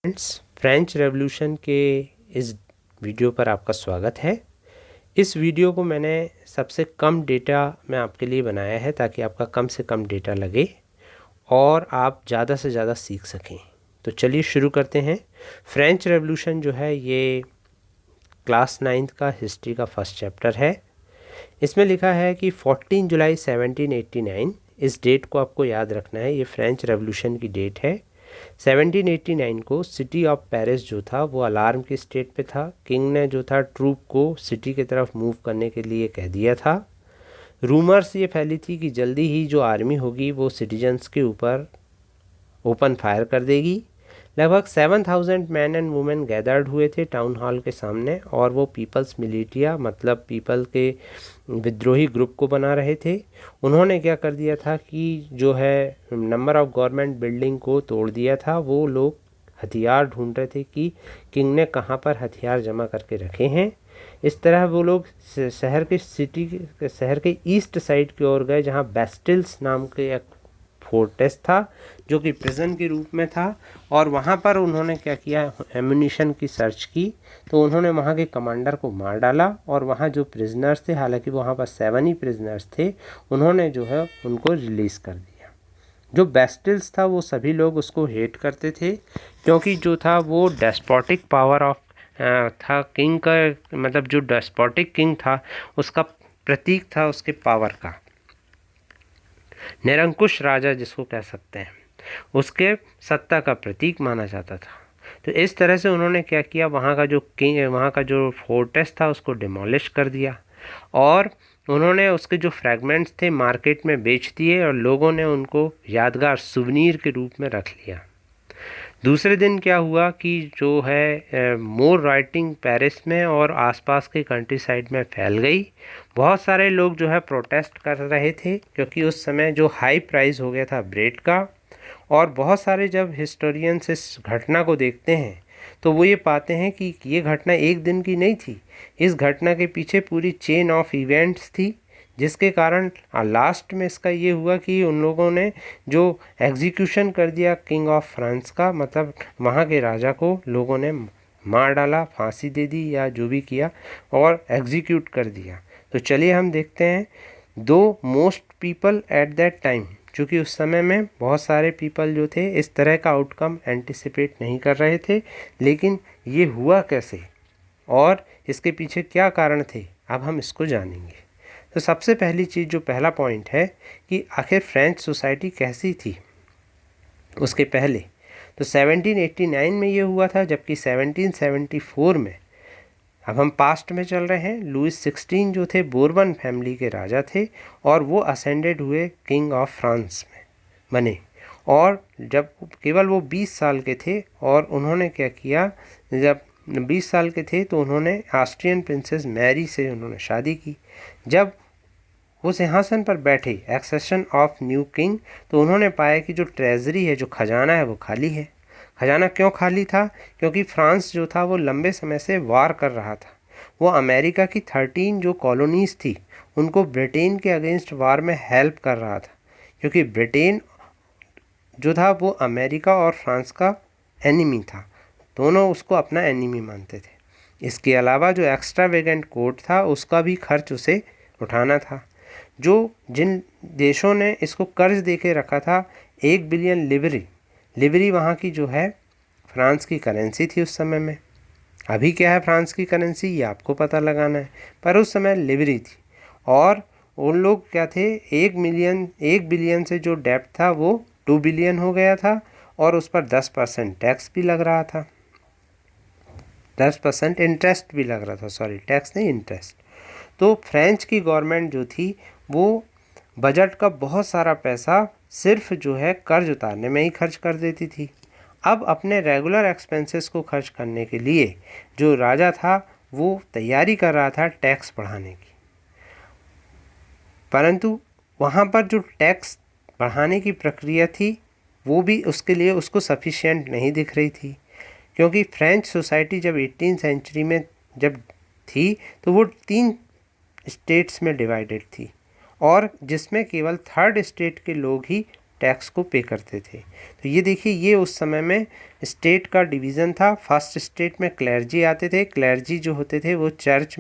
French revolution के इस video पर आपका स्वागत है। इस वीडियो को मैंने सबसे कम डेटा में आपके लिए बनाया है ताकि आपका कम से कम डेटा लगे और आप ज़्यादा से ज़्यादा सीख सकें। तो चलिए शुरू करते हैं। फ्रेंच रेवोल्यूशन जो है ये क्लास 9th का हिस्ट्री का फर्स्ट चैप्टर है। इसमें लिखा है कि 14 जुलाई 1789, इस डेट को आपको याद रखना है, ये फ्रेंच रेवोल्यूशन की डेट है। 1789 को सिटी ऑफ पेरिस जो था वो अलार्म की स्टेट पे था। किंग ने जो था ट्रूप को सिटी की तरफ मूव करने के लिए कह दिया था। रूमर्स ये फैली थी कि जल्दी ही जो आर्मी होगी वो सिटीजन्स के ऊपर ओपन फायर कर देगी। लगभग 7,000 मैन एंड वुमेन गैदर्ड हुए थे टाउन हॉल के सामने और वो पीपल्स मिलिटिया मतलब पीपल के विद्रोही ग्रुप को बना रहे थे। उन्होंने क्या कर दिया था कि जो है नंबर ऑफ गवर्नमेंट बिल्डिंग को तोड़ दिया था। वो लोग हथियार ढूंढ रहे थे कि किंग ने कहाँ पर हथियार जमा करके रखे हैं। इस तरह वो लोग शहर के ईस्ट साइड की ओर गए जहाँ बेस्टिल्स नाम के एक फोर्ट्रेस था जो कि प्रिजन के रूप में था, और वहाँ पर उन्होंने क्या किया, एम्यूनिशन की सर्च की। तो उन्होंने वहाँ के कमांडर को मार डाला और वहाँ जो प्रिजनर्स थे, हालांकि वहाँ पर 7 ही प्रिजनर्स थे, उन्होंने जो है उनको रिलीज़ कर दिया। जो बेस्टिल्स था वो सभी लोग उसको हेट करते थे क्योंकि जो था वो डेस्पोटिक पावर ऑफ था किंग का, मतलब जो डेस्पोटिक किंग था उसका प्रतीक था उसके पावर का। निरंकुश राजा जिसको कह सकते हैं, उसके सत्ता का प्रतीक माना जाता था। तो इस तरह से उन्होंने क्या किया, वहाँ का जो फोर्ट्रेस था उसको डिमोलिश कर दिया और उन्होंने उसके जो फ्रैगमेंट्स थे मार्केट में बेच दिए और लोगों ने उनको यादगार सुवनीर के रूप में रख लिया। दूसरे दिन क्या हुआ कि जो है मोर राइटिंग पेरिस में और आसपास के कंट्री साइड में फैल गई। बहुत सारे लोग जो है प्रोटेस्ट कर रहे थे क्योंकि उस समय जो हाई प्राइस हो गया था ब्रेड का। और बहुत सारे जब हिस्टोरियंस इस घटना को देखते हैं तो वो ये पाते हैं कि ये घटना एक दिन की नहीं थी। इस घटना के पीछे पूरी चेन ऑफ इवेंट्स थी, जिसके कारण लास्ट में इसका ये हुआ कि उन लोगों ने जो एग्जीक्यूशन कर दिया किंग ऑफ फ्रांस का, मतलब वहाँ के राजा को लोगों ने मार डाला, फांसी दे दी या जो भी किया और एग्जीक्यूट कर दिया। तो चलिए हम देखते हैं दो most people at that time, क्योंकि उस समय में बहुत सारे पीपल जो थे इस तरह का आउटकम एंटिसिपेट नहीं कर रहे थे, लेकिन ये हुआ कैसे और इसके पीछे क्या कारण थे, अब हम इसको जानेंगे। तो सबसे पहली चीज़, जो पहला पॉइंट है कि आखिर फ्रेंच सोसाइटी कैसी थी उसके पहले। तो 1789 में ये हुआ था, जबकि 1774 में, अब हम पास्ट में चल रहे हैं, लुइस 16 जो थे बोर्बन फैमिली के राजा थे और वो असेंडेड हुए किंग ऑफ फ्रांस में बने। और जब केवल वो 20 साल के थे और उन्होंने क्या किया, जब 20 साल के थे तो उन्होंने ऑस्ट्रियन प्रिंसेस मैरी से उन्होंने शादी की। जब वो सिंहासन पर बैठे, एक्सेशन ऑफ न्यू किंग, तो उन्होंने पाया कि जो ट्रेजरी है, जो खजाना है, वो खाली है। खजाना क्यों खाली था? क्योंकि फ्रांस जो था वो लंबे समय से वार कर रहा था। वो अमेरिका की 13 जो कॉलोनीज़ थी उनको ब्रिटेन के अगेंस्ट वार में हेल्प कर रहा था, क्योंकि ब्रिटेन जो था वो अमेरिका और फ्रांस का एनिमी था। दोनों उसको अपना एनिमी मानते थे। इसके अलावा जो एक्स्ट्रावेगेंट कोर्ट था उसका भी खर्च उसे उठाना था। जो जिन देशों ने इसको कर्ज दे के रखा था, 1 बिलियन लिवरी वहाँ की जो है फ्रांस की करेंसी थी उस समय में। अभी क्या है फ्रांस की करेंसी ये आपको पता लगाना है, पर उस समय लिवरी थी। और उन लोग क्या थे, 1 बिलियन से जो डेप्ट था वो 2 बिलियन हो गया था और उस पर 10% टैक्स भी लग रहा था, 10% इंटरेस्ट भी लग रहा था, सॉरी टैक्स नहीं इंटरेस्ट। तो फ्रेंच की गवर्नमेंट जो थी वो बजट का बहुत सारा पैसा सिर्फ जो है कर्ज उतारने में ही खर्च कर देती थी। अब अपने रेगुलर एक्सपेंसेस को खर्च करने के लिए जो राजा था वो तैयारी कर रहा था टैक्स बढ़ाने की, परंतु वहाँ पर जो टैक्स बढ़ाने की प्रक्रिया थी वो भी उसके लिए उसको सफिशिएंट नहीं दिख रही थी, क्योंकि फ्रेंच सोसाइटी जब 18वीं सेंचुरी में जब थी तो वो 3 स्टेट्स में डिवाइडेड थी और जिसमें केवल 3rd स्टेट के लोग ही टैक्स को पे करते थे। तो ये देखिए, ये उस समय में स्टेट का डिवीज़न था। फर्स्ट स्टेट में क्लर्जी आते थे। क्लर्जी जो होते थे वो चर्च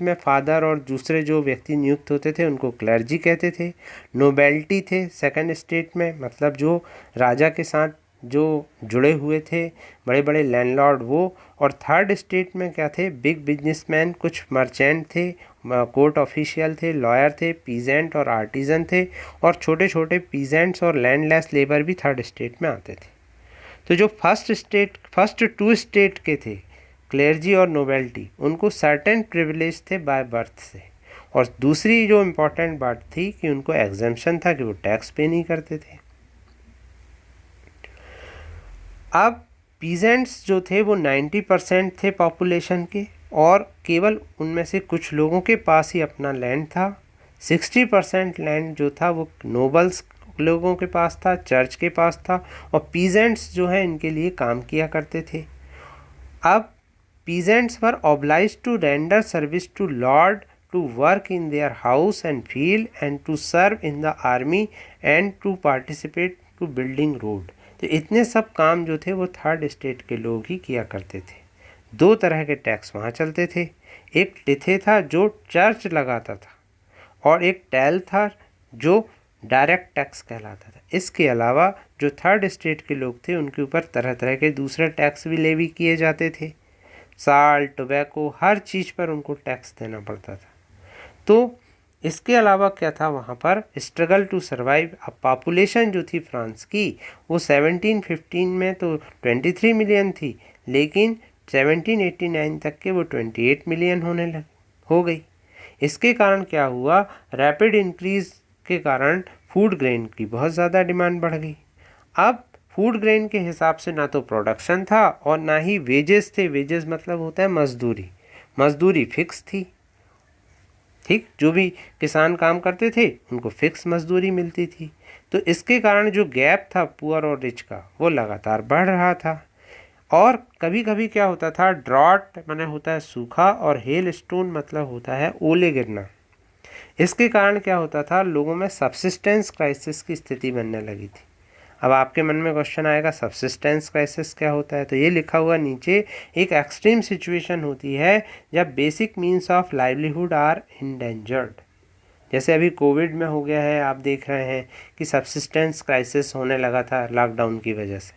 में फादर और दूसरे जो व्यक्ति नियुक्त होते थे उनको क्लर्जी कहते थे। नोबेल्टी थे सेकंड स्टेट में, मतलब जो राजा के साथ जो जुड़े हुए थे, बड़े बड़े लैंडलॉर्ड वो। और थर्ड स्टेट में क्या थे, बिग बिजनेसमैन, कुछ मर्चेंट थे, कोर्ट ऑफिशियल थे, लॉयर थे, पीजेंट और आर्टिजन थे, और छोटे छोटे पीजेंट्स और लैंडलेस लेबर भी थर्ड स्टेट में आते थे। तो जो फर्स्ट टू स्टेट के थे, क्लेर्जी और नोबेल्टी, उनको सर्टेन प्रिविलेज थे बाय बर्थ से। और दूसरी जो इम्पोर्टेंट बात थी कि उनको एग्जेम्पशन था कि वो टैक्स पे नहीं करते थे। अब पीजेंट्स जो थे वो 90% थे पॉपुलेशन के, और केवल उनमें से कुछ लोगों के पास ही अपना लैंड था। 60% लैंड जो था वो नोबल्स लोगों के पास था, चर्च के पास था, और पीजेंट्स जो है इनके लिए काम किया करते थे। अब peasants were obliged to render service to lord, to work in their house and field, and to serve in the army, and to participate to building road। तो इतने सब काम जो थे वो थर्ड स्टेट के लोग ही किया करते थे। दो तरह के टैक्स वहाँ चलते थे, एक टिथे था जो चर्च लगाता था, और एक टैल था जो डायरेक्ट टैक्स कहलाता था। इसके अलावा जो थर्ड स्टेट के लोग थे उनके ऊपर तरह तरह के दूसरे टैक्स भी लेवी किए जाते थे। साल्ट, टोबैको, हर चीज़ पर उनको टैक्स देना पड़ता था। तो इसके अलावा क्या था वहाँ पर, स्ट्रगल टू सर्वाइव। अब पॉपुलेशन जो थी फ्रांस की वो 1715 में तो 23 मिलियन थी, लेकिन 1789 तक के वो 28 मिलियन हो गई। इसके कारण क्या हुआ, रैपिड इंक्रीज के कारण फूड ग्रेन की बहुत ज़्यादा डिमांड बढ़ गई। अब फूड ग्रेन के हिसाब से ना तो प्रोडक्शन था और ना ही वेजेस थे। वेजेस मतलब होता है मजदूरी। मजदूरी फिक्स थी, ठीक, जो भी किसान काम करते थे उनको फिक्स मजदूरी मिलती थी। तो इसके कारण जो गैप था पुअर और रिच का वो लगातार बढ़ रहा था। और कभी कभी क्या होता था, ड्रॉट माने होता है सूखा, और हेल स्टोन मतलब होता है ओले गिरना। इसके कारण क्या होता था, लोगों में सब्सिस्टेंस क्राइसिस की स्थिति बनने लगी थी। अब आपके मन में क्वेश्चन आएगा सब्सिस्टेंस क्राइसिस क्या होता है, तो ये लिखा हुआ नीचे, एक एक्सट्रीम सिचुएशन होती है जब basic means of livelihood are endangered. जैसे अभी कोविड में हो गया है, आप देख रहे हैं कि सब्सिस्टेंस क्राइसिस होने लगा था लॉकडाउन की वजह से।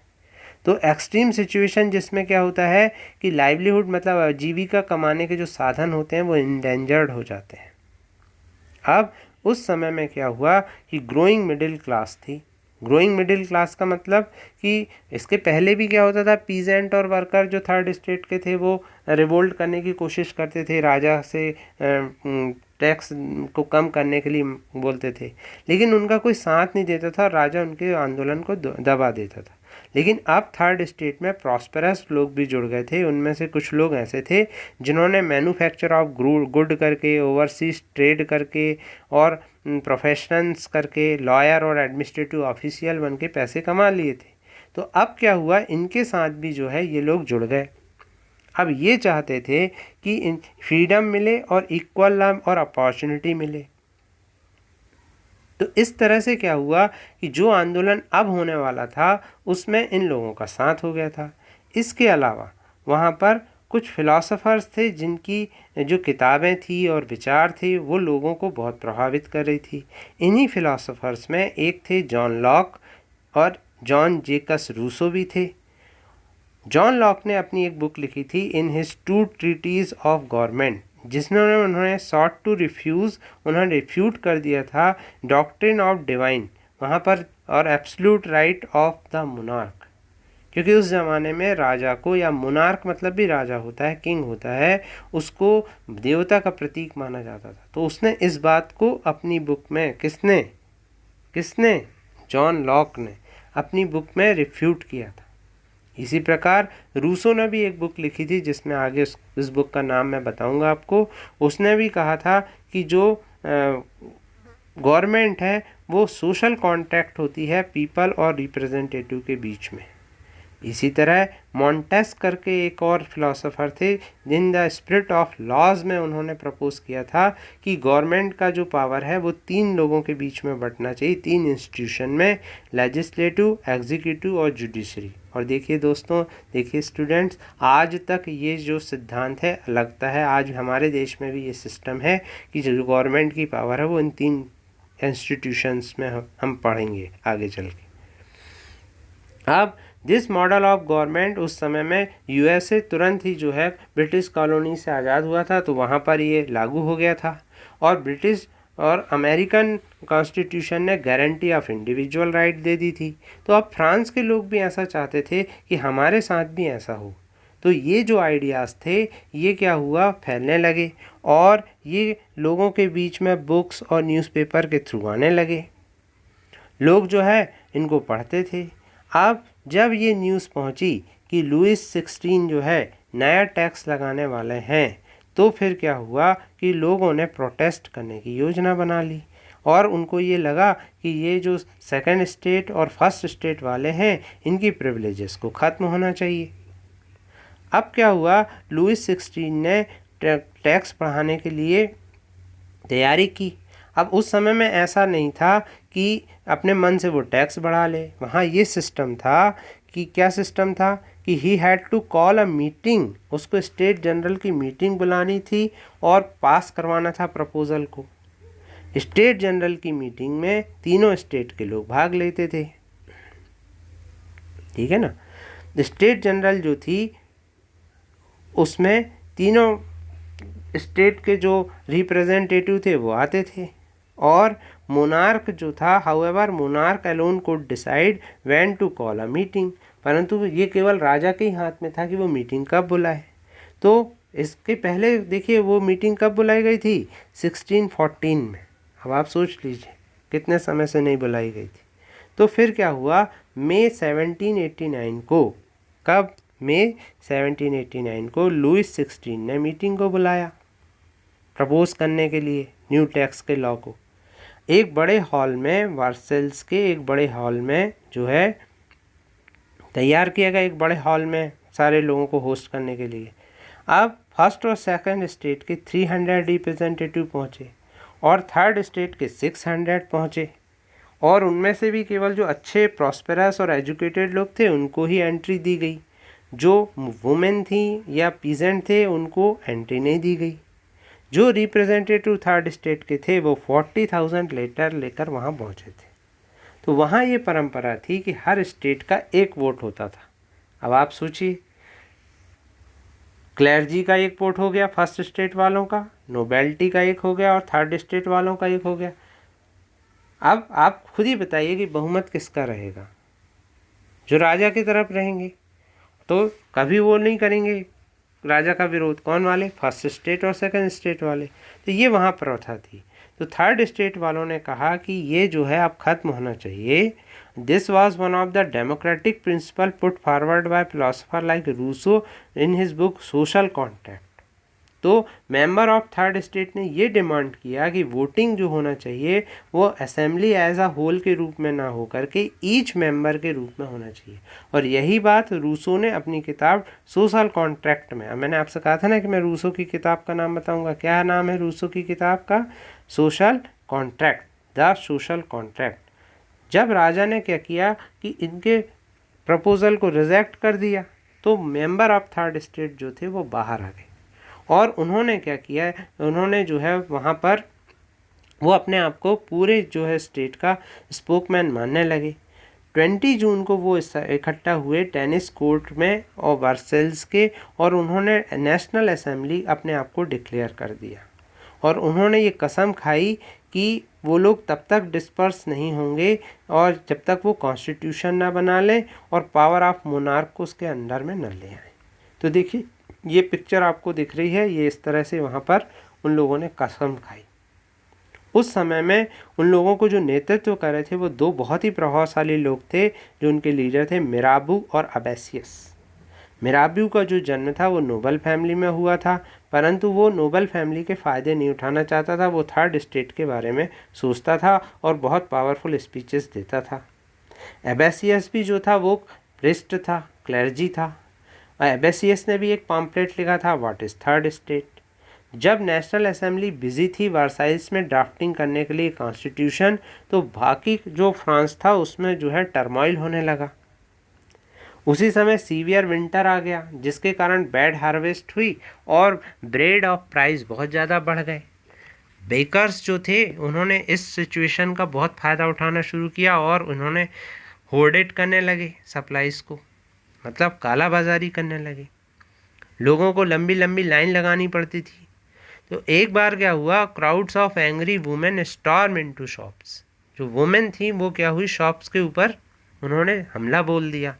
तो एक्सट्रीम सिचुएशन जिसमें क्या होता है कि लाइवलीहुड मतलब आजीविका कमाने के जो साधन होते हैं वो इंडेंजर्ड हो जाते हैं। अब उस समय में क्या हुआ कि ग्रोइंग मिडिल क्लास थी। ग्रोइंग मिडिल क्लास का मतलब कि इसके पहले भी क्या होता था, पीजेंट और वर्कर जो थर्ड स्टेट के थे वो रिवोल्ट करने की कोशिश करते थे, राजा से टैक्स को कम करने के लिए बोलते थे, लेकिन उनका कोई साथ नहीं देता था, राजा उनके आंदोलन को दबा देता था। लेकिन अब थर्ड स्टेट में प्रॉस्पेरस लोग भी जुड़ गए थे। उनमें से कुछ लोग ऐसे थे जिन्होंने मैन्युफैक्चर ऑफ गुड करके, ओवरसीज ट्रेड करके और प्रोफेशनल्स करके, लॉयर और एडमिनिस्ट्रेटिव ऑफिशियल बन के पैसे कमा लिए थे। तो अब क्या हुआ, इनके साथ भी जो है ये लोग जुड़ गए। अब ये चाहते थे कि फ्रीडम मिले और इक्वल लाभ और अपॉर्चुनिटी मिले। तो इस तरह से क्या हुआ कि जो आंदोलन अब होने वाला था उसमें इन लोगों का साथ हो गया था। इसके अलावा वहाँ पर कुछ फिलोसोफर्स थे जिनकी जो किताबें थी और विचार थे वो लोगों को बहुत प्रभावित कर रही थी। इन्हीं फिलोसोफर्स में एक थे जॉन लॉक, और जॉन जेकस रूसो भी थे। जॉन लॉक ने अपनी एक बुक लिखी थी in his two treatises of government, जिसमें उन्होंने सॉट टू रिफ्यूज़, उन्होंने रिफ्यूट कर दिया था डॉक्ट्रिन ऑफ डिवाइन वहाँ पर, और absolute right of the monarch, क्योंकि उस ज़माने में राजा को, या मोनार्क मतलब भी राजा होता है, किंग होता है, उसको देवता का प्रतीक माना जाता था। तो उसने इस बात को अपनी बुक में, किसने जॉन लॉक ने अपनी बुक में रिफ्यूट किया था। इसी प्रकार रूसो ने भी एक बुक लिखी थी जिसमें आगे इस बुक का नाम मैं बताऊंगा आपको। उसने भी कहा था कि जो गवर्नमेंट है वो सोशल कॉन्ट्रैक्ट होती है पीपल और रिप्रेजेंटेटिव के बीच में। इसी तरह मॉन्टेस्क करके एक और फिलोसोफर थे, जिन द स्पिरिट ऑफ लॉज में उन्होंने प्रपोज किया था कि गवर्नमेंट का जो पावर है वो 3 लोगों के बीच में बंटना चाहिए, 3 इंस्टीट्यूशन में, लेजिस्लेटिव, एग्जीक्यूटिव और जुडिशरी। और देखिए दोस्तों, देखिए स्टूडेंट्स, आज तक ये जो सिद्धांत है लगता है आज हमारे देश में भी ये सिस्टम है कि जो गवर्नमेंट की पावर है वो इन 3 इंस्टीट्यूशंस में हम पढ़ेंगे आगे चल के। अब दिस मॉडल ऑफ गवर्नमेंट उस समय में यूएसए तुरंत ही जो है ब्रिटिश कॉलोनी से आज़ाद हुआ था, तो वहाँ पर ये लागू हो गया था। और ब्रिटिश और अमेरिकन कॉन्स्टिट्यूशन ने गारंटी ऑफ इंडिविजुअल राइट दे दी थी। तो अब फ्रांस के लोग भी ऐसा चाहते थे कि हमारे साथ भी ऐसा हो। तो ये जो आइडियाज़ थे ये क्या हुआ, फैलने लगे और ये लोगों के बीच में बुक्स और न्यूज़पेपर के थ्रू आने लगे। लोग जो है इनको पढ़ते थे। अब जब ये न्यूज़ पहुंची कि लुईस 16 जो है नया टैक्स लगाने वाले हैं, तो फिर क्या हुआ कि लोगों ने प्रोटेस्ट करने की योजना बना ली और उनको ये लगा कि ये जो सेकंड स्टेट और फर्स्ट स्टेट वाले हैं इनकी प्रिविलेजेस को ख़त्म होना चाहिए। अब क्या हुआ, लुईस 16 ने टैक्स बढ़ाने के लिए तैयारी की। अब उस समय में ऐसा नहीं था कि अपने मन से वो टैक्स बढ़ा ले, वहाँ ये सिस्टम था कि क्या सिस्टम था कि he had to call a meeting, उसको स्टेट जनरल की मीटिंग बुलानी थी और पास करवाना था प्रपोजल को। स्टेट जनरल की मीटिंग में तीनों स्टेट के लोग भाग लेते थे, ठीक है ना। स्टेट जनरल जो थी उसमें तीनों स्टेट के जो रिप्रेजेंटेटिव थे वो आते थे और मोनार्क जो था, however monarch alone could decide when to call a meeting, परंतु ये केवल राजा के ही हाथ में था कि वो मीटिंग कब बुलाए। तो इसके पहले देखिए वो मीटिंग कब बुलाई गई थी, 1614 में। अब आप सोच लीजिए कितने समय से नहीं बुलाई गई थी। तो फिर क्या हुआ, मई 1789 को, कब, मई 1789 को लुईस 16 ने मीटिंग को बुलाया प्रपोज करने के लिए न्यू टैक्स के लॉ को। एक बड़े हॉल में, वर्सेल्स के एक बड़े हॉल में जो है तैयार किया गया, एक बड़े हॉल में सारे लोगों को होस्ट करने के लिए। अब फर्स्ट और सेकंड स्टेट के 300 रिप्रेजेंटेटिव पहुँचे और थर्ड स्टेट के 600 पहुँचे और उनमें से भी केवल जो अच्छे प्रॉस्पेरस और एजुकेटेड लोग थे उनको ही एंट्री दी गई। जो वुमेन थी या पीजेंट थे उनको एंट्री नहीं दी गई। जो रिप्रेजेंटेटिव थर्ड स्टेट के थे वो 40,000 लेटर लेकर वहाँ पहुँचे थे। तो वहाँ ये परंपरा थी कि हर स्टेट का एक वोट होता था। अब आप सोचिए, क्लर्जी का एक वोट हो गया फर्स्ट स्टेट वालों का, नोबेलिटी का एक हो गया और थर्ड स्टेट वालों का एक हो गया। अब आप खुद ही बताइए कि बहुमत किसका रहेगा, जो राजा की तरफ रहेंगे। तो कभी वो नहीं करेंगे राजा का विरोध, कौन वाले, फर्स्ट स्टेट और सेकंड स्टेट वाले। तो ये वहाँ प्रथा थी। तो थर्ड स्टेट वालों ने कहा कि ये जो है अब ख़त्म होना चाहिए। This was one of the democratic principle put forward by philosopher like Rousseau in his book social contract. तो मेंबर ऑफ थर्ड स्टेट ने ये डिमांड किया कि वोटिंग जो होना चाहिए वो असेंबली एज अ होल के रूप में ना हो करके ईच मेंबर के रूप में होना चाहिए। और यही बात रूसो ने अपनी किताब सोशल कॉन्ट्रैक्ट में, मैंने आपसे कहा था ना कि मैं रूसो की किताब का नाम बताऊंगा, क्या नाम है रूसो की किताब का, social contract, the social contract. जब राजा ने क्या किया कि इनके प्रपोजल को रिजेक्ट कर दिया तो मेंबर ऑफ थर्ड स्टेट जो थे वो बाहर आ गए और उन्होंने क्या किया, उन्होंने जो है वहाँ पर वो अपने आप को पूरे जो है स्टेट का स्पोकमैन मानने लगे। 20 जून को वो इकट्ठा हुए टेनिस कोर्ट में और वर्सेल्स के, और उन्होंने नेशनल असेंबली अपने आप को डिक्लेयर कर दिया और उन्होंने ये कसम खाई कि वो लोग तब तक डिस्पर्स नहीं होंगे और जब तक वो कॉन्स्टिट्यूशन ना बना लें और पावर ऑफ मोनार्क को उसके अंडर में न ले आए। तो देखिए ये पिक्चर आपको दिख रही है, ये इस तरह से वहाँ पर उन लोगों ने कसम खाई। उस समय में उन लोगों को जो नेतृत्व कर रहे थे वो 2 बहुत ही प्रभावशाली लोग थे जो उनके लीडर थे, मिराबू और अबेसियस। मिराबू का जो जन्म था वो नोबल फैमिली में हुआ था, परंतु वो नोबल फैमिली के फ़ायदे नहीं उठाना चाहता था, वो थर्ड स्टेट के बारे में सोचता था और बहुत पावरफुल स्पीचेस देता था। एबेसियस भी जो था वो प्रिस्ट था, क्लर्जी था। एबेसियस ने भी एक पम्पलेट लिखा था, व्हाट इज़ थर्ड स्टेट। जब नेशनल असेंबली बिजी थी वर्साइल्स में ड्राफ्टिंग करने के लिए कॉन्स्टिट्यूशन, तो बाकी जो फ्रांस था उसमें जो है टर्मोइल होने लगा। उसी समय सीवियर विंटर आ गया, जिसके कारण बैड हार्वेस्ट हुई और ब्रेड ऑफ प्राइस बहुत ज़्यादा बढ़ गए। बेकर्स जो थे उन्होंने इस सिचुएशन का बहुत फ़ायदा उठाना शुरू किया और उन्होंने होर्डेड करने लगे सप्लाईज़ को, मतलब काला बाजारी करने लगे। लोगों को लंबी लंबी लाइन लगानी पड़ती थी। तो एक बार क्या हुआ, crowds of angry women storm into shops. जो वुमेन थी वो क्या हुई, शॉप्स के ऊपर उन्होंने हमला बोल दिया।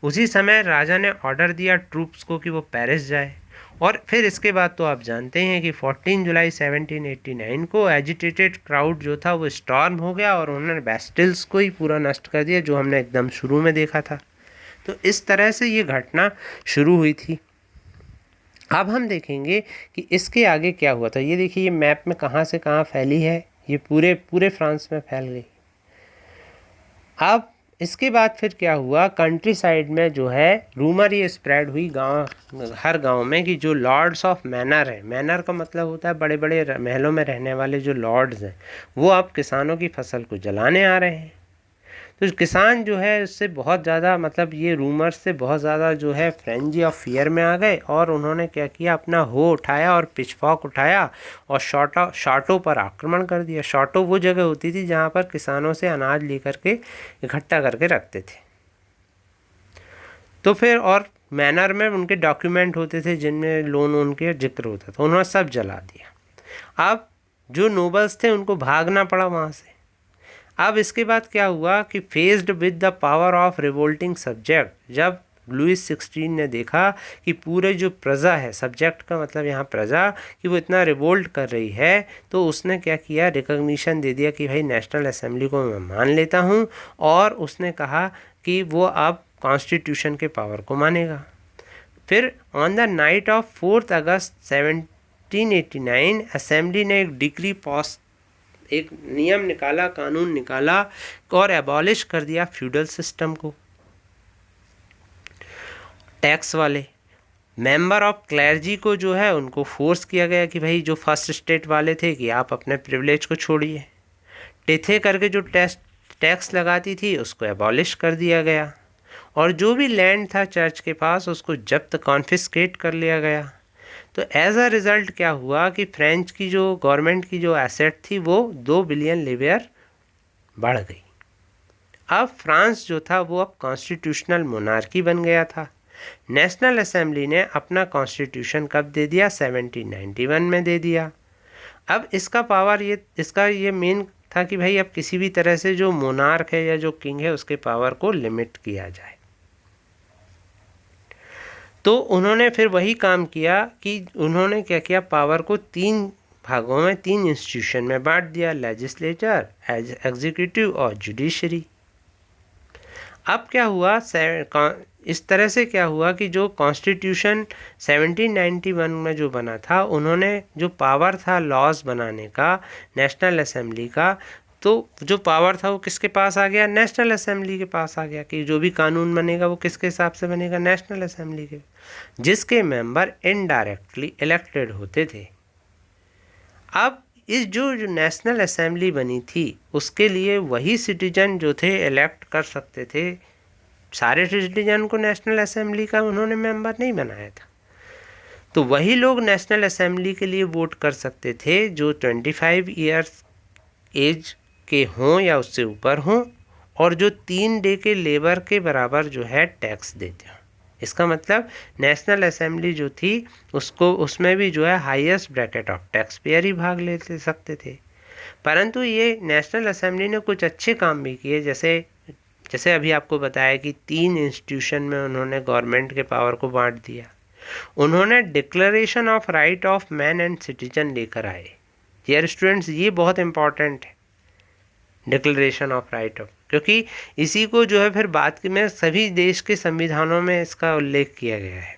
उसी समय राजा ने ऑर्डर दिया ट्रूप्स को कि वो पेरिस जाए। और फिर इसके बाद तो आप जानते हैं कि 14 जुलाई 1789 को एजिटेटेड क्राउड जो था वो स्टॉर्म हो गया और उन्होंने बेस्टिल्स को ही पूरा नष्ट कर दिया, जो हमने एकदम शुरू में देखा था। तो इस तरह से ये घटना शुरू हुई थी। अब हम देखेंगे कि इसके आगे क्या हुआ था। ये देखिए, ये मैप में कहाँ से कहाँ फैली है, ये पूरे पूरे फ्रांस में फैल गई। अब इसके बाद फिर क्या हुआ, कंट्री साइड में जो है रूमर ये स्प्रेड हुई हर गांव में कि जो लॉर्ड्स ऑफ मैनर है, मैनर का मतलब होता है बड़े बड़े महलों में रहने वाले जो लॉर्ड्स हैं, वो अब किसानों की फसल को जलाने आ रहे हैं। तो किसान जो है उससे बहुत ज़्यादा, मतलब ये रूमर्स से बहुत ज़्यादा जो है फ्रेंजी ऑफ फियर में आ गए और उन्होंने क्या किया, अपना हो उठाया और पिचफॉक उठाया और शाटों पर आक्रमण कर दिया। शाटों वो जगह होती थी जहाँ पर किसानों से अनाज लेकर के इकट्ठा करके रखते थे। तो फिर और मैनर में उनके डॉक्यूमेंट होते थे जिनमें लोन उनके जिक्र होता था, उन्होंने सब जला दिया। अब जो नोबल्स थे उनको भागना पड़ा वहाँ से। अब इसके बाद क्या हुआ कि faced with the power of revolting subject, जब लुइस 16 ने देखा कि पूरे जो प्रजा है, सब्जेक्ट का मतलब यहाँ प्रजा, कि वो इतना रिवोल्ट कर रही है, तो उसने क्या किया, रिकॉग्निशन दे दिया कि भाई नेशनल असेंबली को मैं मान लेता हूँ। और उसने कहा कि वो अब कॉन्स्टिट्यूशन के पावर को मानेगा। फिर on the night of 4 August 1789 assembly ने एक डिक्री पास, एक नियम निकाला, कानून निकाला और एबॉलिश कर दिया फ्यूडल सिस्टम को। टैक्स वाले मेंबर ऑफ क्लर्जी को जो है उनको फोर्स किया गया कि भाई जो फर्स्ट स्टेट वाले थे कि आप अपने प्रिविलेज को छोड़िए। टेथे करके जो टैक्स लगाती थी उसको एबॉलिश कर दिया गया। और जो भी लैंड था चर्च के पास उसको जब्त, कॉन्फिस्केट कर लिया गया। तो एज अ रिज़ल्ट क्या हुआ कि फ्रेंच की जो गवर्नमेंट की जो एसेट थी वो 2 बिलियन लिवियर बढ़ गई। अब फ्रांस जो था वो अब कॉन्स्टिट्यूशनल मोनार्की बन गया था। नेशनल असेंबली ने अपना कॉन्स्टिट्यूशन कब दे दिया, 1791 में दे दिया। अब इसका पावर ये मेन था कि भाई अब किसी भी तरह से जो मोनार्क है या जो किंग है उसके पावर को लिमिट किया जाए। तो उन्होंने फिर वही काम किया कि उन्होंने क्या किया, पावर को 3 भागों में, 3 इंस्टीट्यूशन में बांट दिया, लेजिस्लेचर, एग्जीक्यूटिव और जुडिशरी। अब क्या हुआ, इस तरह से क्या हुआ कि जो कॉन्स्टिट्यूशन 1791 में जो बना था, उन्होंने जो पावर था लॉज बनाने का नेशनल असेंबली का, तो जो पावर था वो किसके पास आ गया, नेशनल असेंबली के पास आ गया कि जो भी कानून बनेगा वो किसके हिसाब से बनेगा, नेशनल असेंबली के, जिसके मेंबर इनडायरेक्टली इलेक्टेड होते थे। अब इस जो नेशनल असेंबली बनी थी उसके लिए वही सिटीजन जो थे इलेक्ट कर सकते थे। सारे सिटीजन को नेशनल असेंबली का उन्होंने मेंबर नहीं बनाया था। तो वही लोग नेशनल असेंबली के लिए वोट कर सकते थे जो 25 ईयर्स एज के हों या उससे ऊपर हों और जो 3 डे के लेबर के बराबर जो है टैक्स देते हों। इसका मतलब नेशनल असेंबली जो थी उसको, उसमें भी जो है highest bracket of tax payer ही भाग ले सकते थे। परंतु ये नेशनल असेंबली ने कुछ अच्छे काम भी किए, जैसे अभी आपको बताया कि 3 इंस्टीट्यूशन में उन्होंने गवर्नमेंट के पावर को बांट दिया। उन्होंने declaration of right of man and citizen लेकर आए। डियर स्टूडेंट्स, ये बहुत इंपॉर्टेंट है, डिक्लेरेशन ऑफ राइट ऑफ, क्योंकि इसी को जो है फिर बाद में सभी देश के संविधानों में इसका उल्लेख किया गया है।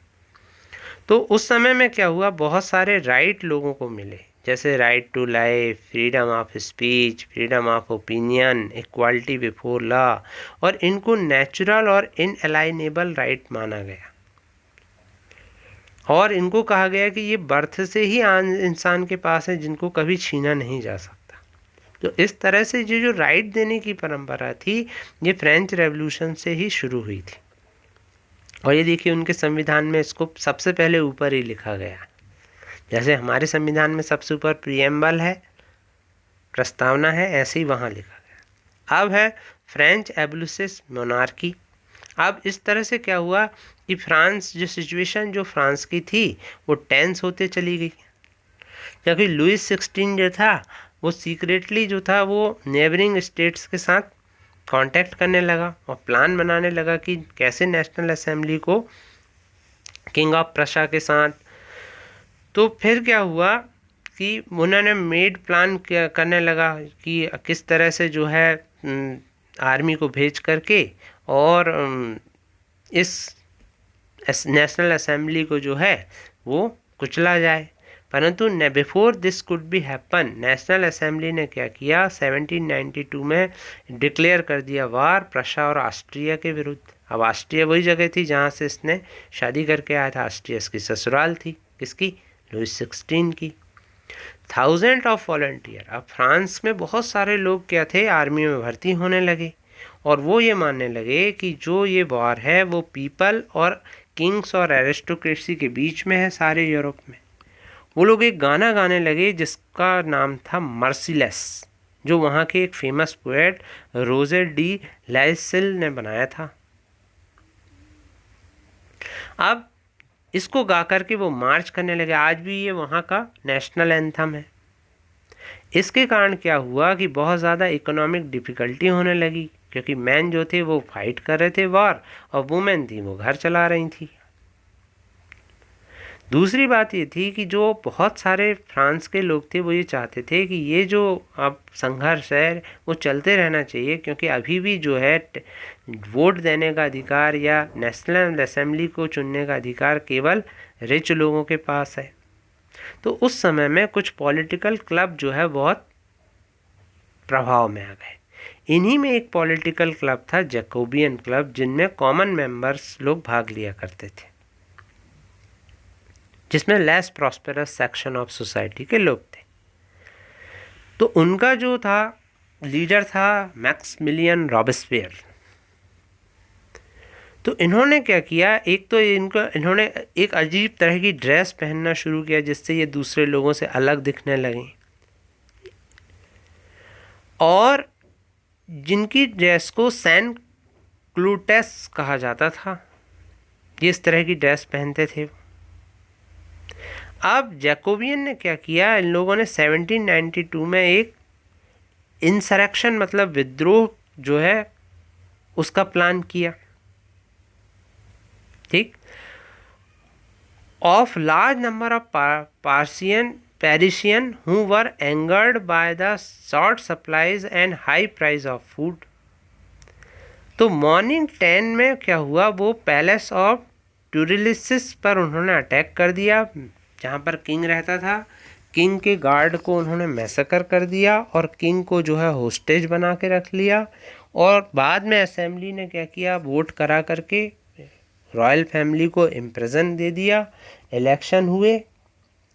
तो उस समय में क्या हुआ, बहुत सारे राइट लोगों को मिले, जैसे right to life, freedom of speech, freedom of opinion, equality before law, और इनको नेचुरल और इनअलाइनेबल राइट माना गया। और इनको कहा गया कि ये बर्थ से ही इंसान के पास है, जिनको कभी छीना नहीं जा सकता। तो इस तरह से जो राइट देने की परंपरा थी, ये फ्रेंच रेवोल्यूशन से ही शुरू हुई थी। और ये देखिए उनके संविधान में इसको सबसे पहले ऊपर ही लिखा गया। जैसे हमारे संविधान में सबसे ऊपर प्रीएम्बल है, प्रस्तावना है, ऐसे ही वहाँ लिखा गया। अब है फ्रेंच एबोलिश मोनार्की। अब इस तरह से क्या हुआ कि फ्रांस जो सिचुएशन जो फ्रांस की थी वो टेंस होते चली गई, क्योंकि लुइस 16 जो था वो सीक्रेटली जो था वो नेबरिंग स्टेट्स के साथ कांटेक्ट करने लगा और प्लान बनाने लगा कि कैसे नेशनल असेंबली को किंग ऑफ प्रशा के साथ। तो फिर क्या हुआ कि उन्होंने मेड प्लान करने लगा कि किस तरह से जो है आर्मी को भेज करके और इस नेशनल असेंबली को जो है वो कुचला जाए। परंतु before this could be happen, national assembly ने क्या किया, 1792 में डिक्लेयर कर दिया वार प्रशा और ऑस्ट्रिया के विरुद्ध। अब ऑस्ट्रिया वही जगह थी जहाँ से इसने शादी करके आया था। ऑस्ट्रिया इसकी ससुराल थी, किसकी, लुइस 16 की। 1000 ऑफ वॉलंटियर, अब फ्रांस में बहुत सारे लोग क्या थे, आर्मी में भर्ती होने लगे और वो ये मानने लगे कि जो ये वॉर है वो पीपल और किंग्स और एरिस्टोक्रेसी के बीच में है सारे यूरोप में। वो लोग एक गाना गाने लगे जिसका नाम था मर्सीलेस, जो वहाँ के एक फेमस पोएट रोजे डी लाइसिल ने बनाया था। अब इसको गा करके वो मार्च करने लगे। आज भी ये वहाँ का नेशनल एंथम है। इसके कारण क्या हुआ कि बहुत ज़्यादा इकोनॉमिक डिफ़िकल्टी होने लगी, क्योंकि मैन जो थे वो फाइट कर रहे थे वॉर और वुमेन थी वो घर चला रही थी। दूसरी बात ये थी कि जो बहुत सारे फ्रांस के लोग थे वो ये चाहते थे कि ये जो अब संघर्ष है वो चलते रहना चाहिए, क्योंकि अभी भी जो है वोट देने का अधिकार या नेशनल असेंबली को चुनने का अधिकार केवल रिच लोगों के पास है। तो उस समय में कुछ पॉलिटिकल क्लब जो है बहुत प्रभाव में आ गए। इन्हीं में एक पॉलिटिकल क्लब था जैकोबियन क्लब, जिनमें कॉमन मेंबर्स लोग भाग लिया करते थे, जिसमें less prosperous section of society के लोग थे। तो उनका जो था लीडर था मैक्सिमिलियन रॉबेस्पियर। तो इन्होंने क्या किया, एक तो इन्होंने एक अजीब तरह की ड्रेस पहनना शुरू किया जिससे ये दूसरे लोगों से अलग दिखने लगे, और जिनकी ड्रेस को सैंट क्लूटेस कहा जाता था, ये इस तरह की ड्रेस पहनते थे। अब जैकोबियन ने क्या किया, इन लोगों ने 1792 में एक इंसरेक्शन मतलब विद्रोह जो है उसका प्लान किया, ठीक, of large number of Parisian who were angered by the short supplies and high price of food. तो मॉर्निंग 10 में क्या हुआ, वो पैलेस ऑफ टूरिलिसिस पर उन्होंने अटैक कर दिया, जहाँ पर किंग रहता था। किंग के गार्ड को उन्होंने मैसेकर कर दिया और किंग को जो है होस्टेज बना के रख लिया। और बाद में असेंबली ने क्या किया, वोट करा करके रॉयल फैमिली को इम्प्रिजन दे दिया।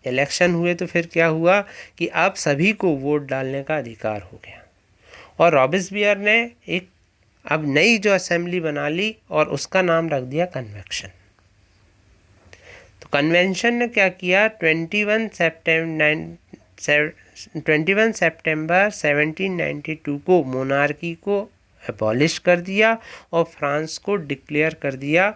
इलेक्शन हुए तो फिर क्या हुआ कि अब सभी को वोट डालने का अधिकार हो गया, और रॉबेस्पियर ने एक अब नई जो असेंबली बना ली और उसका नाम रख दिया कन्वेंशन। तो कन्वेंशन ने क्या किया, 21 सितंबर 1792 को मोनार्की को एबॉलिश कर दिया और फ्रांस को डिक्लेयर कर दिया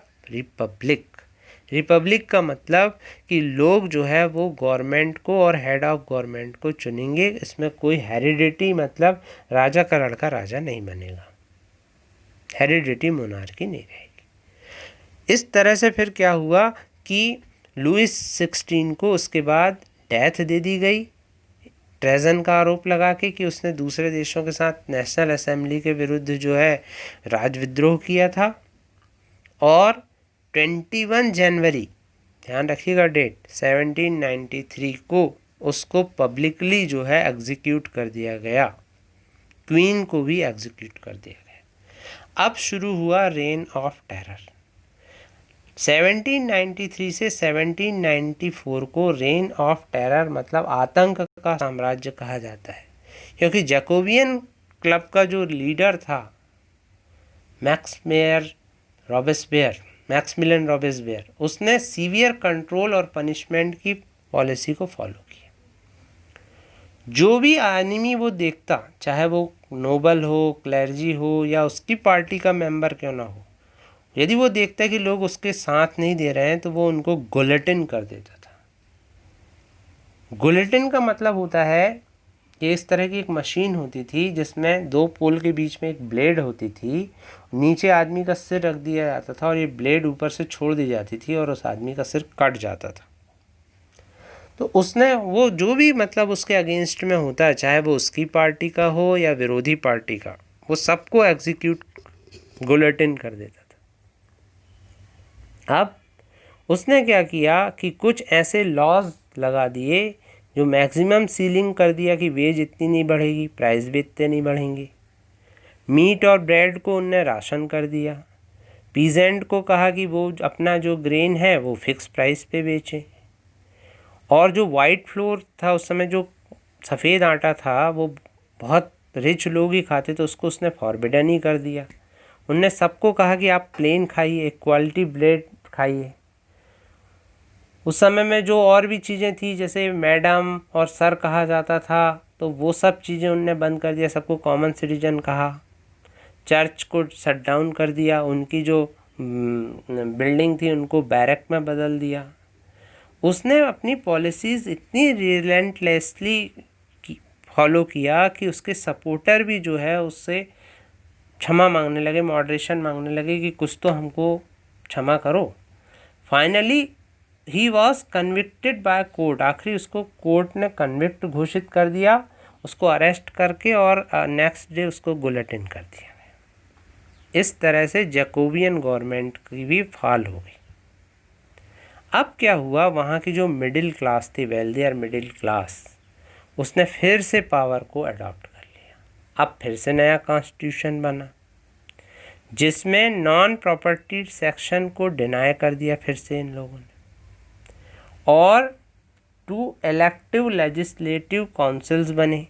रिपब्लिक का मतलब कि लोग जो है वो गवर्नमेंट को और हेड ऑफ गवर्नमेंट को चुनेंगे। इसमें कोई हेरिडिटी मतलब राजा का लड़का राजा नहीं बनेगा, हेरिडिटी मोनार्की नहीं रहेगी। इस तरह से फिर क्या हुआ कि लुइस 16 को उसके बाद डेथ दे दी गई, ट्रेजन का आरोप लगा के कि उसने दूसरे देशों के साथ नेशनल असेंबली के विरुद्ध जो है राजविद्रोह किया था। और 21 जनवरी, ध्यान रखिएगा डेट, 1793 को उसको पब्लिकली जो है एग्जीक्यूट कर दिया गया, क्वीन को भी एग्जीक्यूट कर दिया गया। अब शुरू हुआ रेन ऑफ टेरर। 1793 से 1794 को रेन ऑफ टेरर मतलब आतंक का साम्राज्य कहा जाता है, क्योंकि जैकोबियन क्लब का जो लीडर था मैक्समिलियन रॉबेस्पियर, उसने सीवियर कंट्रोल और पनिशमेंट की पॉलिसी को फॉलो किया। जो भी एनिमी वो देखता, चाहे वो नोबल हो, क्लर्जी हो या उसकी पार्टी का मेंबर क्यों ना हो, यदि वो देखता कि लोग उसके साथ नहीं दे रहे हैं तो वो उनको गुलेटिन कर देता था। गुलेटिन का मतलब होता है कि इस तरह की एक मशीन होती थी जिसमें दो पोल के बीच में एक ब्लेड होती थी, नीचे आदमी का सिर रख दिया जाता था और ये ब्लेड ऊपर से छोड़ दी जाती थी और उस आदमी का सिर कट जाता था। तो उसने वो जो भी मतलब उसके अगेंस्ट में होता है, चाहे वो उसकी पार्टी का हो या विरोधी पार्टी का, वो सबको एग्जीक्यूट गुलेटिन कर देता था। अब उसने क्या किया कि कुछ ऐसे लॉज लगा दिए जो मैक्सिमम सीलिंग कर दिया कि वेज इतनी नहीं बढ़ेगी, प्राइस भी इतने नहीं बढ़ेंगे। मीट और ब्रेड को उनने राशन कर दिया। पीजेंट को कहा कि वो अपना जो ग्रेन है वो फिक्स प्राइस पे बेचें। और जो वाइट फ्लोर था उस समय, जो सफ़ेद आटा था, वो बहुत रिच लोग ही खाते, तो उसको उसने फॉरबिडन ही कर दिया। उनने सबको कहा कि आप प्लेन खाइए, क्वालिटी ब्रेड खाइए। उस समय में जो और भी चीज़ें थी जैसे मैडम और सर कहा जाता था, तो वो सब चीज़ें उनने बंद कर दिया, सबको कॉमन सिटीजन कहा। चर्च को शट डाउन कर दिया, उनकी जो बिल्डिंग थी उनको बैरक में बदल दिया। उसने अपनी पॉलिसीज़ इतनी रिलेंटलेसली फॉलो किया कि उसके सपोर्टर भी जो है उससे क्षमा मांगने लगे, मॉडरेशन मांगने लगे कि कुछ तो हमको क्षमा करो। Finally he was convicted by court. आखिरी उसको कोर्ट ने कन्विक्ट घोषित कर दिया, उसको अरेस्ट करके, और नेक्स्ट डे उसको गुलेटिन कर दिया। इस तरह से जैकोबियन गवर्नमेंट की भी फॉल हो गई। अब क्या हुआ, वहाँ की जो मिडिल क्लास थी, वेल्दियर मिडिल क्लास, उसने फिर से पावर को अडॉप्ट कर लिया। अब फिर से नया कॉन्स्टिट्यूशन बना जिसमें नॉन प्रॉपर्टी सेक्शन को डिनाई कर दिया फिर से इन लोगों ने, और 2 इलेक्टिव लेजिस्लेटिव काउंसिल्स बने।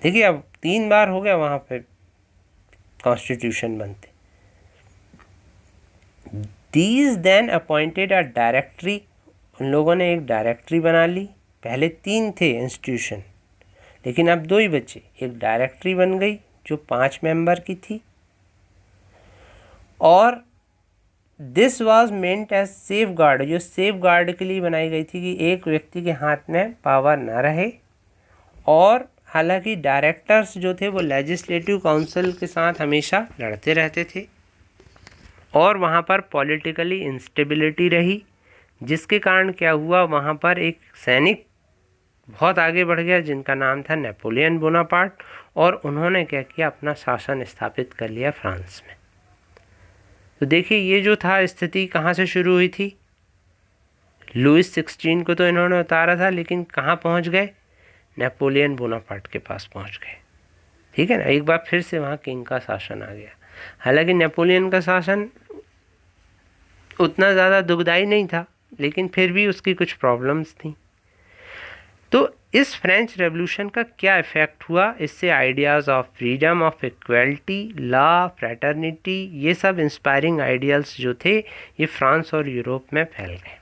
देखिए अब 3 बार हो गया वहाँ पे कॉन्स्टिट्यूशन बनते। These then appointed a directory. उन लोगों ने एक डायरेक्टरी बना ली। पहले 3 थे इंस्टीट्यूशन, लेकिन अब 2 ही बचे। एक डायरेक्टरी बन गई जो 5 मेंबर की थी, और this was meant as safeguard, जो सेफ गार्ड के लिए बनाई गई थी कि एक व्यक्ति के हाथ में पावर ना रहे। और हालांकि डायरेक्टर्स जो थे वो लेजिस्लेटिव काउंसिल के साथ हमेशा लड़ते रहते थे, और वहाँ पर पॉलिटिकली इंस्टेबिलिटी रही, जिसके कारण क्या हुआ, वहाँ पर एक सैनिक बहुत आगे बढ़ गया जिनका नाम था नेपोलियन बोनापार्ट, और उन्होंने क्या किया, अपना शासन स्थापित कर लिया फ्रांस में। तो देखिए ये जो था स्थिति कहाँ से शुरू हुई थी। लुइस 16 को तो इन्होंने उतारा था, लेकिन कहाँ पहुँच गए, नेपोलियन बोनापार्ट के पास पहुँच गए। ठीक है ना, एक बार फिर से वहाँ किंग का शासन आ गया। हालांकि नेपोलियन का शासन उतना ज़्यादा दुखदाई नहीं था, लेकिन फिर भी उसकी कुछ प्रॉब्लम्स थी। तो इस फ्रेंच रेवोल्यूशन का क्या इफ़ेक्ट हुआ, इससे ideas of freedom, of equality, law, fraternity, ये सब इंस्पायरिंग आइडियल्स जो थे ये फ्रांस और यूरोप में फैल गए।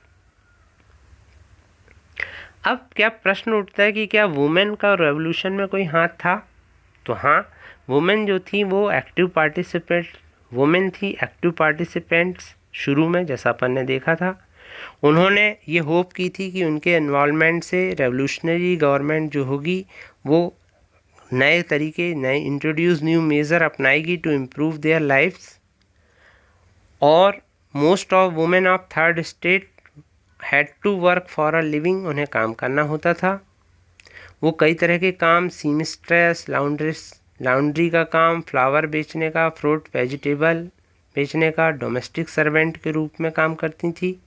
अब क्या प्रश्न उठता है कि क्या वुमेन का रेवोल्यूशन में कोई हाथ था? तो हाँ, वुमेन जो थी वो एक्टिव पार्टिसिपेंट वुमेन थी, एक्टिव पार्टिसिपेंट्स शुरू में, जैसा अपन ने देखा था। उन्होंने ये होप की थी कि उनके इन्वॉल्वमेंट से रेवोल्यूशनरी गवर्नमेंट जो होगी वो नए तरीके, नए इंट्रोड्यूस न्यू मेजर अपनाएगी टू इम्प्रूव देयर लाइफ्स। और most of women of third state had to work for a living, उन्हें काम करना होता था। वो कई तरह के काम, सीमिस्ट्रेस, लाउंड्री का काम, फ्लावर बेचने का, फ्रूट वेजिटेबल बेचने का, डोमेस्टिक सर्वेंट के रूप में काम करती थी।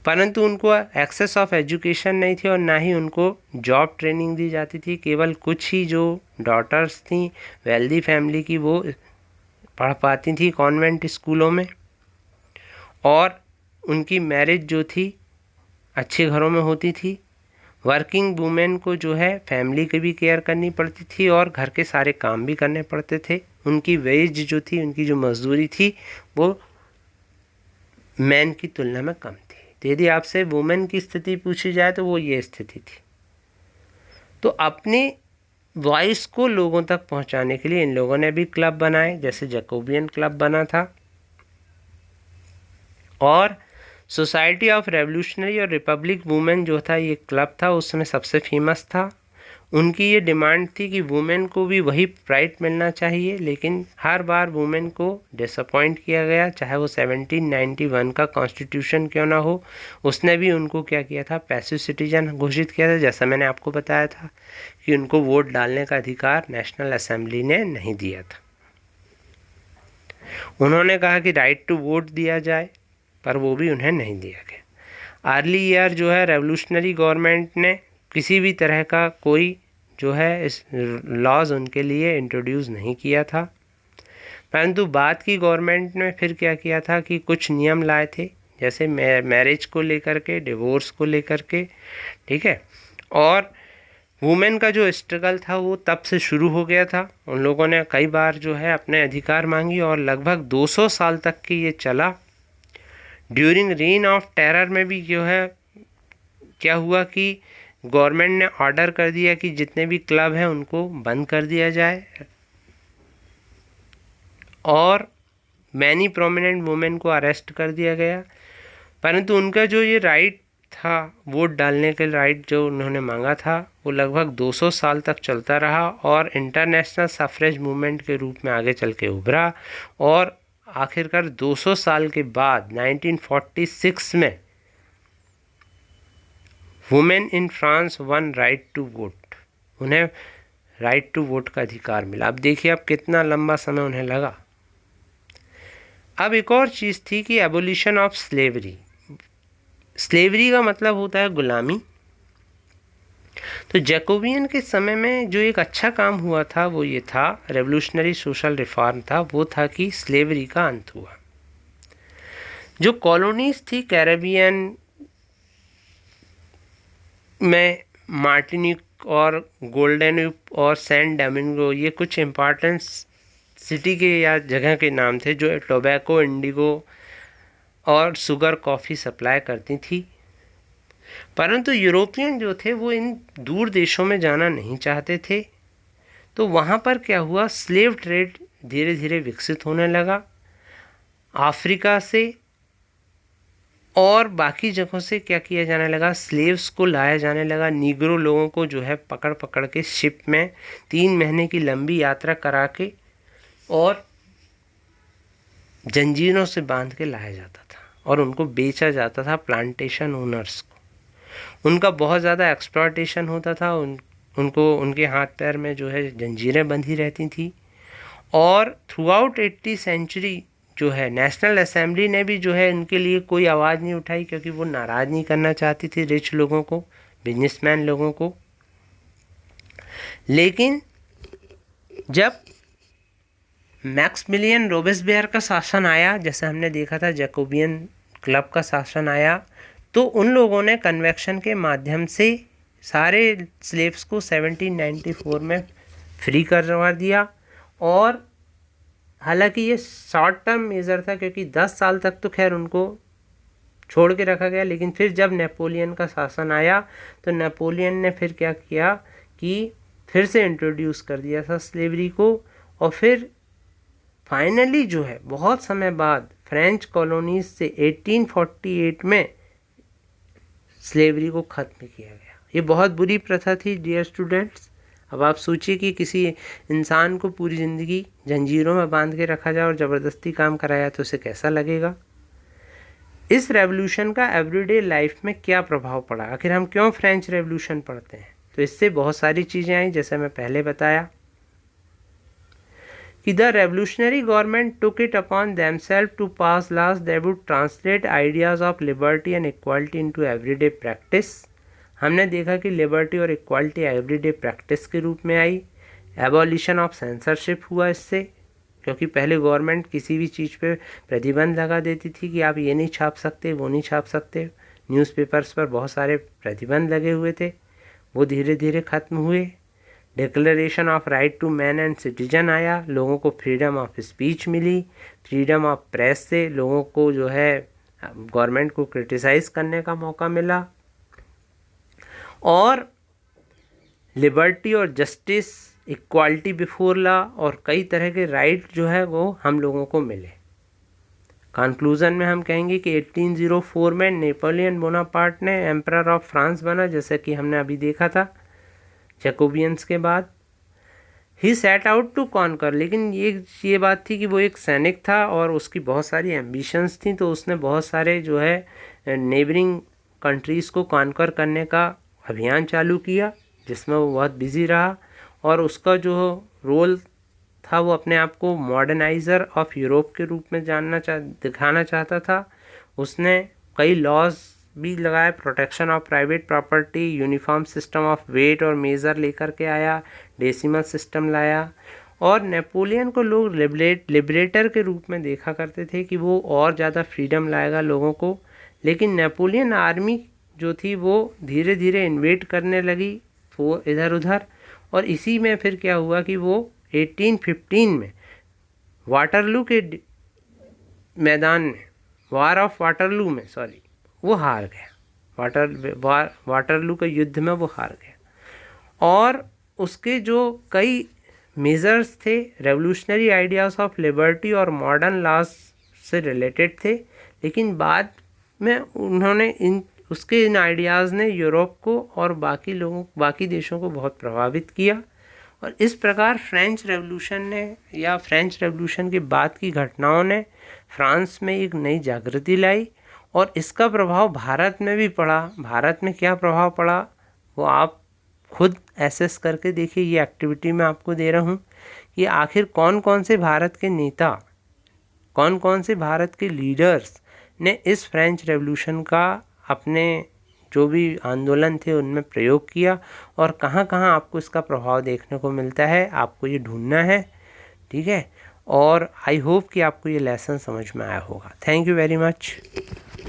परंतु उनको एक्सेस ऑफ एजुकेशन नहीं थी और ना ही उनको जॉब ट्रेनिंग दी जाती थी। केवल कुछ ही जो डॉटर्स थी वेल्दी फैमिली की वो पढ़ पाती थी कॉन्वेंट स्कूलों में, और उनकी मैरिज जो थी अच्छे घरों में होती थी। वर्किंग वुमेन को जो है फैमिली की भी केयर करनी पड़ती थी और घर के सारे काम भी करने पड़ते थे। उनकी वेज जो थी, उनकी जो मजदूरी थी वो मैन की तुलना में कम थी। तो यदि आपसे वुमेन की स्थिति पूछी जाए तो वो ये स्थिति थी। तो अपनी वॉइस को लोगों तक पहुंचाने के लिए इन लोगों ने भी क्लब बनाए, जैसे जैकोबियन क्लब बना था, और सोसाइटी ऑफ रेवोल्यूशनरी और रिपब्लिक वुमेन जो था ये क्लब था, उस समय सबसे फेमस था। उनकी ये डिमांड थी कि वुमेन को भी वही राइट मिलना चाहिए, लेकिन हर बार वुमेन को डिसअपॉइंट किया गया, चाहे वो 1791 का कॉन्स्टिट्यूशन क्यों ना हो। उसने भी उनको क्या किया था, पैसिव सिटीजन घोषित किया था। जैसा मैंने आपको बताया था कि उनको वोट डालने का अधिकार नेशनल असेंबली ने नहीं दिया था। उन्होंने कहा कि राइट टू वोट दिया जाए, पर वो भी उन्हें नहीं दिया गया। अर्ली ईयर जो है रेवोल्यूशनरी गवर्नमेंट ने किसी भी तरह का कोई जो है इस लॉज उनके लिए इंट्रोड्यूस नहीं किया था, परंतु बाद की गवर्नमेंट ने फिर क्या किया था कि कुछ नियम लाए थे, जैसे मैरिज को लेकर के, डिवोर्स को लेकर के, ठीक है। और वुमेन का जो स्ट्रगल था वो तब से शुरू हो गया था। उन लोगों ने कई बार जो है अपने अधिकार मांगी और लगभग 200 साल तक की ये चला। ड्यूरिंग रेन ऑफ टेरर में भी जो है क्या हुआ कि गवर्नमेंट ने ऑर्डर कर दिया कि जितने भी क्लब हैं उनको बंद कर दिया जाए, और मैनी प्रोमिनेंट वुमेन को अरेस्ट कर दिया गया। परंतु उनका जो ये राइट था, वोट डालने के राइट जो उन्होंने मांगा था, वो लगभग 200 साल तक चलता रहा और इंटरनेशनल सफरेज मूवमेंट के रूप में आगे चल के उभरा। और आखिरकार 200 साल के बाद 1946 में women in France won right to vote, उन्हें राइट टू वोट का अधिकार मिला। अब देखिए अब कितना लंबा समय उन्हें लगा। अब एक और चीज़ थी कि एबोलिशन ऑफ स्लेवरी। स्लेवरी का मतलब होता है गुलामी। तो जैकोबियन के समय में जो एक अच्छा काम हुआ था वो ये था, रेवोल्यूशनरी सोशल रिफॉर्म था, वो था कि स्लेवरी का अंत हुआ। जो कॉलोनीज थी कैरेबियन में, मार्टिनिक और गोल्डन और सैन डोमिंगो, ये कुछ इम्पॉर्टेंट सिटी के या जगह के नाम थे जो टोबैको, इंडिगो और शुगर कॉफ़ी सप्लाई करती थी। परंतु यूरोपियन जो थे वो इन दूर देशों में जाना नहीं चाहते थे। तो वहाँ पर क्या हुआ, स्लेव ट्रेड धीरे धीरे विकसित होने लगा। अफ्रीका से और बाकी जगहों से क्या किया जाने लगा, स्लेव्स को लाया जाने लगा। नीग्रो लोगों को जो है पकड़ पकड़ के शिप में 3 महीने की लंबी यात्रा करा के और जंजीरों से बांध के लाया जाता था और उनको बेचा जाता था प्लांटेशन ओनर्स को। उनका बहुत ज़्यादा एक्सप्लॉयटेशन होता था। उनको उनके हाथ पैर में जो है जंजीरें बंधी रहती थी। और थ्रू आउट 80 सेंचुरी जो है नेशनल असेंबली ने भी जो है इनके लिए कोई आवाज़ नहीं उठाई, क्योंकि वो नाराज़ नहीं करना चाहती थी रिच लोगों को, बिजनेसमैन लोगों को। लेकिन जब मैक्समिलियन रोबेस्पियर का शासन आया, जैसे हमने देखा था जैकोबियन क्लब का शासन आया, तो उन लोगों ने कन्वेक्शन के माध्यम से सारे स्लेव्स को 1794 में फ्री करवा दिया। और हालांकि ये शॉर्ट टर्म मेज़र था, क्योंकि 10 साल तक तो खैर उनको छोड़ के रखा गया। लेकिन फिर जब नेपोलियन का शासन आया तो नेपोलियन ने फिर क्या किया कि फिर से इंट्रोड्यूस कर दिया था स्लेवरी को। और फिर फाइनली जो है बहुत समय बाद फ्रेंच कॉलोनीज से 1848 में स्लेवरी को ख़त्म किया गया। ये बहुत बुरी प्रथा थी डियर स्टूडेंट्स। अब आप सोचिए कि किसी इंसान को पूरी ज़िंदगी जंजीरों में बांध के रखा जाए और ज़बरदस्ती काम कराया तो उसे कैसा लगेगा। इस रेवोल्यूशन का एवरीडे लाइफ में क्या प्रभाव पड़ा, आखिर हम क्यों फ्रेंच रेवोल्यूशन पढ़ते हैं, तो इससे बहुत सारी चीज़ें आई, जैसे मैं पहले बताया। कि the revolutionary government took it upon themselves to pass laws that would translate ideas of liberty and equality into everyday practice. हमने देखा कि लिबर्टी और इक्वालिटी एवरीडे प्रैक्टिस के रूप में आई। एबॉलिशन ऑफ सेंसरशिप हुआ इससे, क्योंकि पहले गवर्नमेंट किसी भी चीज़ पे प्रतिबंध लगा देती थी कि आप ये नहीं छाप सकते, वो नहीं छाप सकते। न्यूज़पेपर्स पर बहुत सारे प्रतिबंध लगे हुए थे, वो धीरे धीरे ख़त्म हुए। Declaration of right to man and citizen आया, लोगों को फ्रीडम ऑफ स्पीच मिली। फ्रीडम ऑफ प्रेस से लोगों को जो है गवर्नमेंट को क्रिटिसाइज़ करने का मौका मिला। और लिबर्टी और जस्टिस, इक्वालिटी बिफोर लॉ और कई तरह के राइट जो है वो हम लोगों को मिले। कंक्लूज़न में हम कहेंगे कि 1804 में नेपोलियन बोनापार्ट ने एम्परर ऑफ फ्रांस बना, जैसे कि हमने अभी देखा था जैकोबियंस के बाद। ही सेट आउट टू कॉन्कर, लेकिन ये बात थी कि वो एक सैनिक था और उसकी बहुत सारी एम्बिशंस थी, तो उसने बहुत सारे जो है नेबरिंग कंट्रीज़ को कॉन्कर करने का अभियान चालू किया, जिसमें वो बहुत बिजी रहा। और उसका जो रोल था वो अपने आप को मॉडर्नाइज़र ऑफ यूरोप के रूप में दिखाना चाहता था। उसने कई लॉज भी लगाए, protection of private property, uniform system of weight और मेज़र लेकर के आया, डेसिमल सिस्टम लाया। और नेपोलियन को लोग लिबरेटर के रूप में देखा करते थे कि वो और ज़्यादा फ्रीडम लाएगा लोगों को। लेकिन नेपोलियन आर्मी जो थी वो धीरे धीरे इन्वेट करने लगी वो इधर उधर, और इसी में फिर क्या हुआ कि वो 1815 में वाटरलू के मैदान में, वार ऑफ वाटरलू में वो हार गया। वाटरलू के युद्ध में वो हार गया। और उसके जो कई मेजर्स थे रेवोल्यूशनरी आइडियाज़ ऑफ लिबर्टी और मॉडर्न लॉज से रिलेटेड थे, लेकिन बाद में उन्होंने इन आइडियाज़ ने यूरोप को और बाकी देशों को बहुत प्रभावित किया। और इस प्रकार फ्रेंच रेवोल्यूशन ने या फ्रेंच रेवोल्यूशन के बाद की घटनाओं ने फ्रांस में एक नई जागृति लाई, और इसका प्रभाव भारत में भी पड़ा। भारत में क्या प्रभाव पड़ा वो आप खुद एसेस करके देखिए। ये एक्टिविटी मैं आपको दे रहा हूँ कि आखिर कौन कौन से भारत के नेता, कौन कौन से भारत के लीडर्स ने इस फ्रेंच रेवोल्यूशन का अपने जो भी आंदोलन थे उनमें प्रयोग किया, और कहाँ कहाँ आपको इसका प्रभाव देखने को मिलता है, आपको ये ढूंढना है। ठीक है, और आई होप कि आपको ये लेसन समझ में आया होगा। Thank you very much.